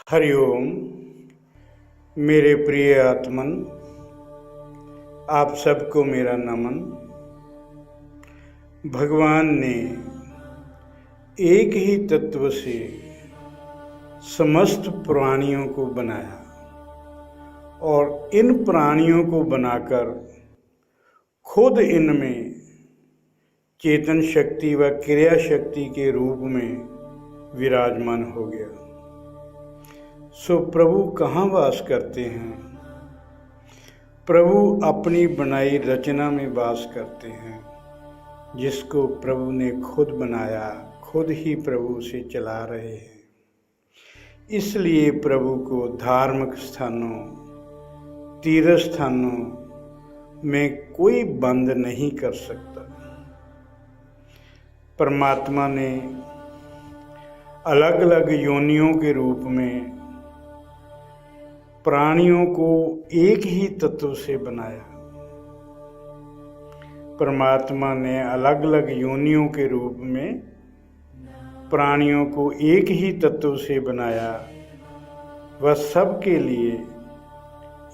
हरिओम। मेरे प्रिय आत्मन, आप सबको मेरा नमन। भगवान ने एक ही तत्व से समस्त प्राणियों को बनाया और इन प्राणियों को बनाकर खुद इनमें चेतन शक्ति व क्रिया शक्ति के रूप में विराजमान हो गया। सो प्रभु कहाँ वास करते हैं? प्रभु अपनी बनाई रचना में वास करते हैं, जिसको प्रभु ने खुद बनाया, खुद ही प्रभु उसे चला रहे हैं। इसलिए प्रभु को धार्मिक स्थानों, तीर्थ स्थानों में कोई बंद नहीं कर सकता। परमात्मा ने अलग अलग योनियों के रूप में प्राणियों को एक ही तत्व से बनाया। परमात्मा ने अलग अलग योनियों के रूप में प्राणियों को एक ही तत्व से बनाया। वह सबके लिए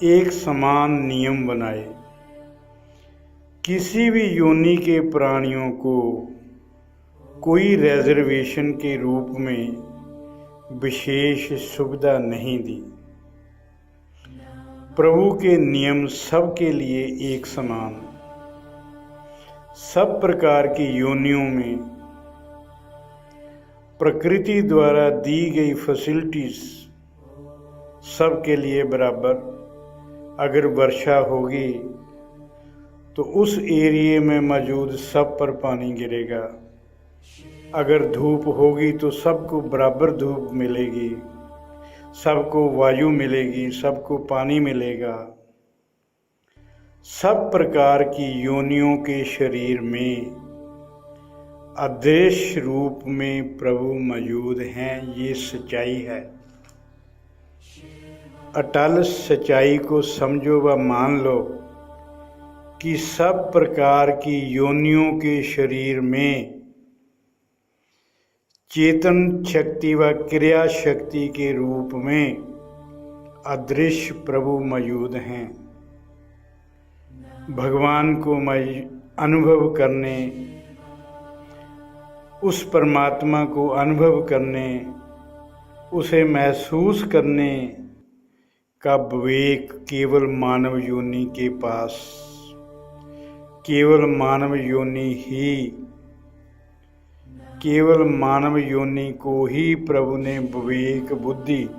एक समान नियम बनाए। किसी भी योनि के प्राणियों को कोई रिजर्वेशन के रूप में विशेष सुविधा नहीं दी। प्रभु के नियम सबके लिए एक समान। सब प्रकार की योनियों में प्रकृति द्वारा दी गई फैसिलिटीज सबके लिए बराबर। अगर वर्षा होगी तो उस एरिया में मौजूद सब पर पानी गिरेगा। अगर धूप होगी तो सबको बराबर धूप मिलेगी, सबको वायु मिलेगी, सबको पानी मिलेगा। सब प्रकार की योनियों के शरीर में अदृश्य रूप में प्रभु मौजूद हैं। ये सच्चाई है। अटल सच्चाई को समझो व मान लो कि सब प्रकार की योनियों के शरीर में चेतन शक्ति व क्रिया शक्ति के रूप में अदृश्य प्रभु मौजूद हैं। भगवान को अनुभव करने, उस परमात्मा को अनुभव करने, उसे महसूस करने का विवेक केवल मानव योनि के पास, केवल मानव योनि ही, केवल मानव योनि को ही प्रभु ने विवेक, बुद्धि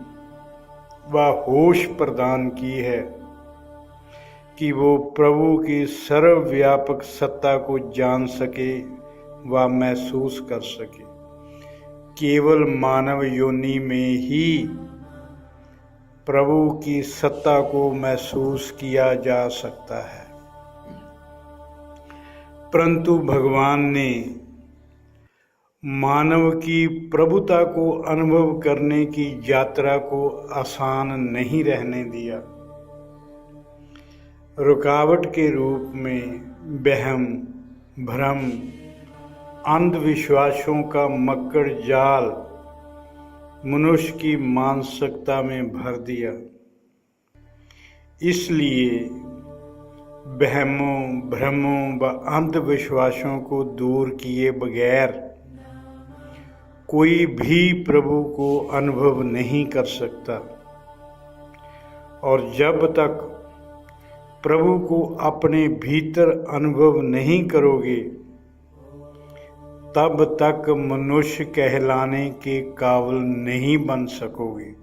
व होश प्रदान की है कि वो प्रभु की सर्वव्यापक सत्ता को जान सके व महसूस कर सके। केवल मानव योनि में ही प्रभु की सत्ता को महसूस किया जा सकता है। परंतु भगवान ने मानव की प्रभुता को अनुभव करने की यात्रा को आसान नहीं रहने दिया। रुकावट के रूप में वहम, भ्रम, अंधविश्वासों का मक्कड़ जाल मनुष्य की मानसिकता में भर दिया। इसलिए वहमों, भ्रमों व अंधविश्वासों को दूर किए बगैर कोई भी प्रभु को अनुभव नहीं कर सकता। और जब तक प्रभु को अपने भीतर अनुभव नहीं करोगे, तब तक मनुष्य कहलाने के काबिल नहीं बन सकोगे।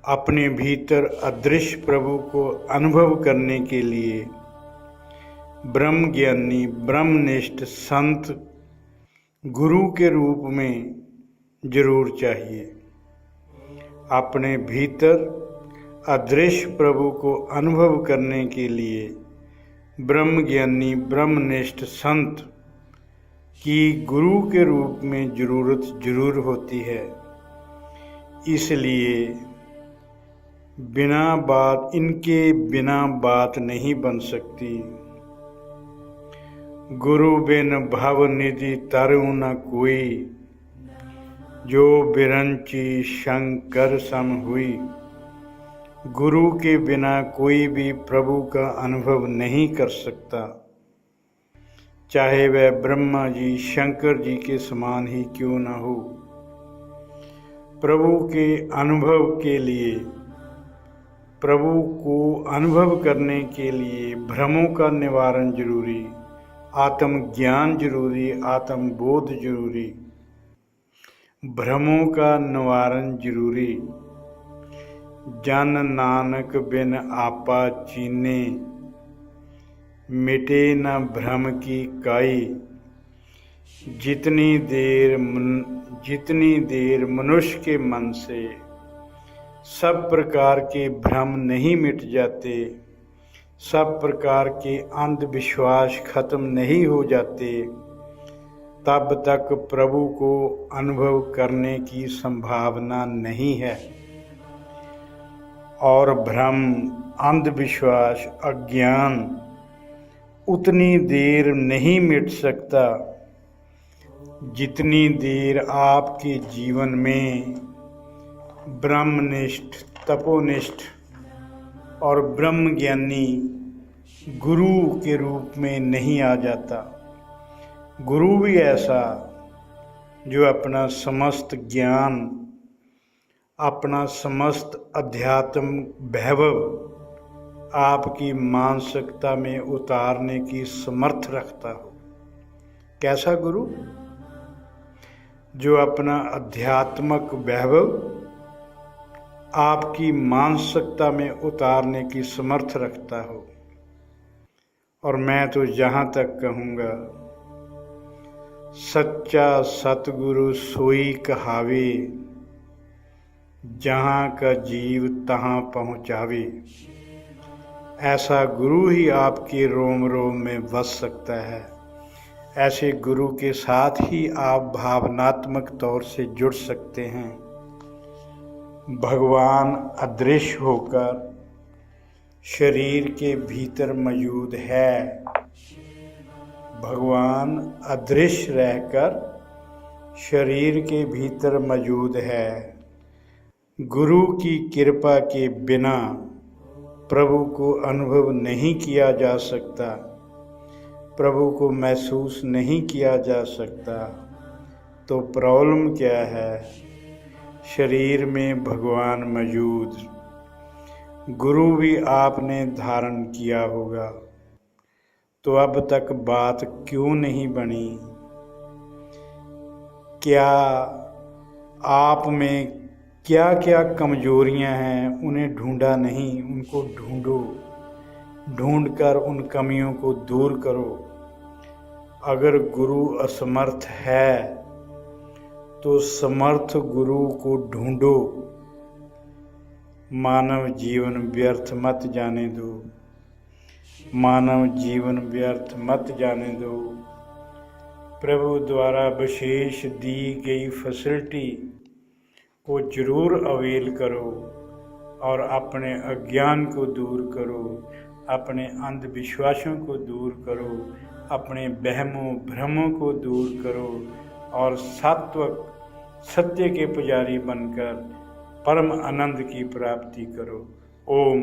अपने भीतर अदृश्य प्रभु को अनुभव करने के लिए ब्रह्म ज्ञानी, ब्रह्मनिष्ठ संत गुरु के रूप में जरूर चाहिए। अपने भीतर अदृश्य प्रभु को अनुभव करने के लिए ब्रह्म ज्ञानी, ब्रह्मनिष्ठ संत की गुरु के रूप में जरूरत जरूर होती है। इसलिए इनके बिना बात नहीं बन सकती। गुरु बिन भव निधि तरु न कोई, जो बिरंची शंकर सम हुई। गुरु के बिना कोई भी प्रभु का अनुभव नहीं कर सकता, चाहे वह ब्रह्मा जी शंकर जी के समान ही क्यों न हो। प्रभु के अनुभव के लिए, प्रभु को अनुभव करने के लिए भ्रमों का निवारण जरूरी, आत्मज्ञान जरूरी, आत्मबोध जरूरी, भ्रमों का निवारण जरूरी। जन नानक बिन आपा चीने, मिटे न भ्रम की काई। जितनी देर मनुष्य के मन से सब प्रकार के भ्रम नहीं मिट जाते, सब प्रकार के अंधविश्वास खत्म नहीं हो जाते, तब तक प्रभु को अनुभव करने की संभावना नहीं है। और भ्रम, अंधविश्वास, अज्ञान उतनी देर नहीं मिट सकता जितनी देर आपके जीवन में ब्रह्मनिष्ठ, तपोनिष्ठ और ब्रह्मज्ञानी गुरु के रूप में नहीं आ जाता। गुरु भी ऐसा जो अपना समस्त ज्ञान, अपना समस्त अध्यात्म वैभव आपकी मानसिकता में उतारने की समर्थ रखता हो। कैसा गुरु? जो अपना आध्यात्मिक वैभव आपकी मानसिकता में उतारने की समर्थ रखता हो। और मैं तो जहाँ तक कहूँगा, सच्चा सतगुरु सोई कहावे, जहाँ का जीव तहाँ पहुँचावे। ऐसा गुरु ही आपके रोम रोम में बस सकता है। ऐसे गुरु के साथ ही आप भावनात्मक तौर से जुड़ सकते हैं। भगवान अदृश्य होकर शरीर के भीतर मौजूद है। भगवान अदृश्य रहकर शरीर के भीतर मौजूद है। गुरु की कृपा के बिना प्रभु को अनुभव नहीं किया जा सकता, प्रभु को महसूस नहीं किया जा सकता। तो प्रॉब्लम क्या है? शरीर में भगवान मौजूद, गुरु भी आपने धारण किया होगा, तो अब तक बात क्यों नहीं बनी? क्या आप में क्या क्या कमजोरियां हैं, उन्हें ढूंढा नहीं? उनको ढूंढो, ढूंढकर उन कमियों को दूर करो। अगर गुरु असमर्थ है तो समर्थ गुरु को ढूंढो। मानव जीवन व्यर्थ मत जाने दो, मानव जीवन व्यर्थ मत जाने दो। प्रभु द्वारा विशेष दी गई फैसिलिटी को जरूर अवेल करो और अपने अज्ञान को दूर करो, अपने अंधविश्वासों को दूर करो, अपने वहमों भ्रमों को दूर करो और सात्विक सत्य के पुजारी बनकर परम आनंद की प्राप्ति करो। ओम।